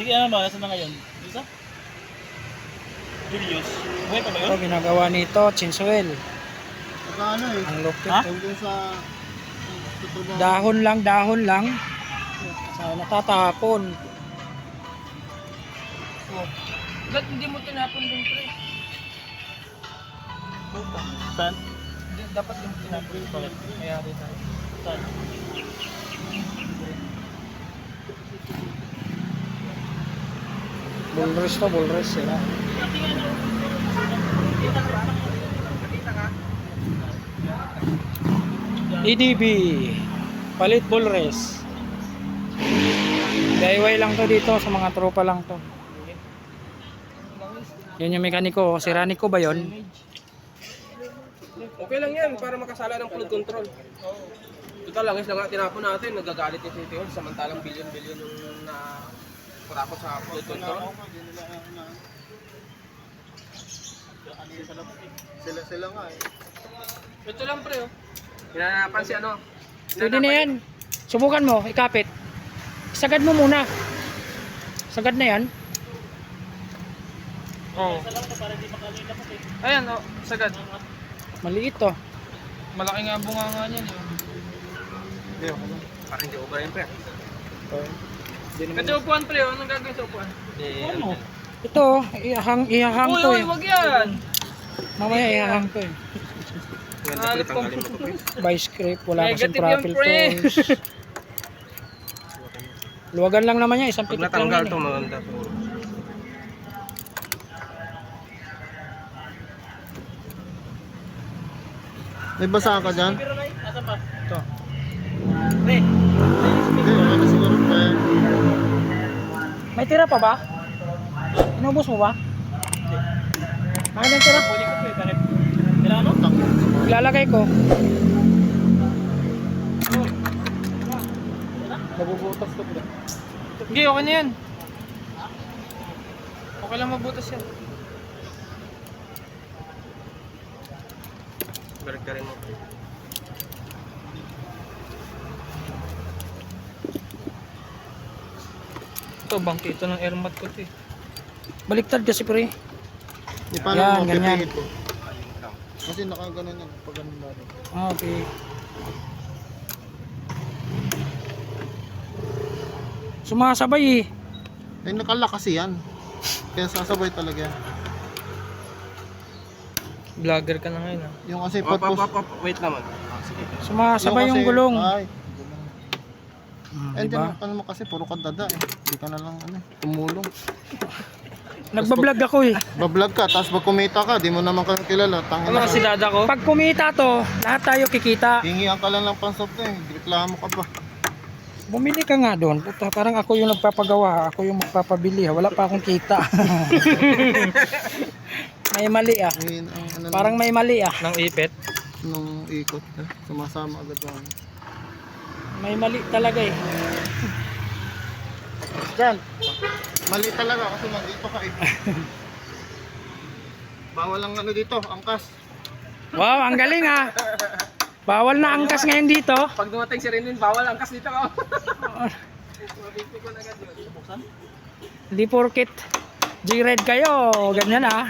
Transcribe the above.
Sige, ano ba? Nasaan na ngayon? Isa? Julius. Buhay pa ba yun? Ito, ginagawa nito, Chinsuel. Saka ano eh. Ang lupit. Ha? Tawag din sa trabaho. Dahon lang. Sa natatapon. Ba't hindi mo tinapon dun, pre? Saan? Dapat yung tinapon. Bakit? Mayari tayo. Saan? Bulres to, bulres sila. EDB. Palit bulres. DIY lang to dito, sa mga tropa lang to. Yun yung mekaniko, si Ranico ba yun? Okay lang yan, para makasala ng flood control. Total lang, lang tinapon natin, nagagalit yung City Hall, samantalang billion-billion yung na kurakot sa flood control. Sila nga eh. Ito lang pre, oh. Hinanapan si ano. Pwede na yan. Subukan mo, ikapit. Sagad mo muna. Sagad na yan. Oo. Ayan, oh, sagad. Maliit to. Malaki nga bunga nga niyan, eh. Hindi, okay lang. Parang hindi over yan, pre. Hindi Ito upuan, pre, oh. Anong gagawin sa upuan? Ano? Ito, ihahang to Uy, eh. wag yan! Mamaya ihahang to eh. Halip kong Vice grip, wala kasing negative yung profile pre. tools. Luwagan lang naman yan, isang Pag pitik lang natanggal yan ito, eh. maganda siguro. May basa ka dyan? Nasaan pa? Ito. Pre! Hindi, okay na siguro. May tira pa ba? Inubos mo ba? Bakit yung tira? Huli ko pre. Bakit? Kailangan mo? Ilalagay ko. Mabubutas to, pre. Hindi, okay na yan. Okay lang mabutas yan. Balik-garin mo. Ito, bangkito ng airmat ko ito eh. Baliktad kasi pre. Di paano Yan, mo ganyan. pipihit ko? Kasi nakaganon yan. Pag ganun ba rin. Okay. Sumasabay eh. Ay, nakala kasi yan. Kaya sasabay talaga yan. Vlogger ka na ngayon ah. Yung kasi purpose. Wait naman. Sumasabay yung gulong. Ay, Hmm, and diba? then, ano mo kasi, puro ka dada eh. Hindi ka na lang, tumulong. Nagbablog ako eh. Bablog ka, tapos pag kumita ka, di mo naman ka kilala. Tangin Ano na. kasi dada ko? Pag kumita to, lahat tayo kikita. Hingihan ka lang ng pansop eh. Reklamo ka pa. Bumili ka nga doon. Puta, parang ako yung nagpapagawa. Ako yung magpapabili. Wala pa akong kita. May mali ah. Ngayon, ano Parang may mali ah. Nang ipit? nung ikot, sumasama agad ako. May mali talaga eh. Diyan. Mali talaga kasi nandito ka eh. Bawal ang ano dito, angkas. Wow, ang galing ah. Bawal na angkas ngayon dito. Pag dumating si Renwin, bawal ang kas dito ka. Mabibig ko na agad yun. Buksan? Hindi porkit G-Red kayo. Ganyan ah.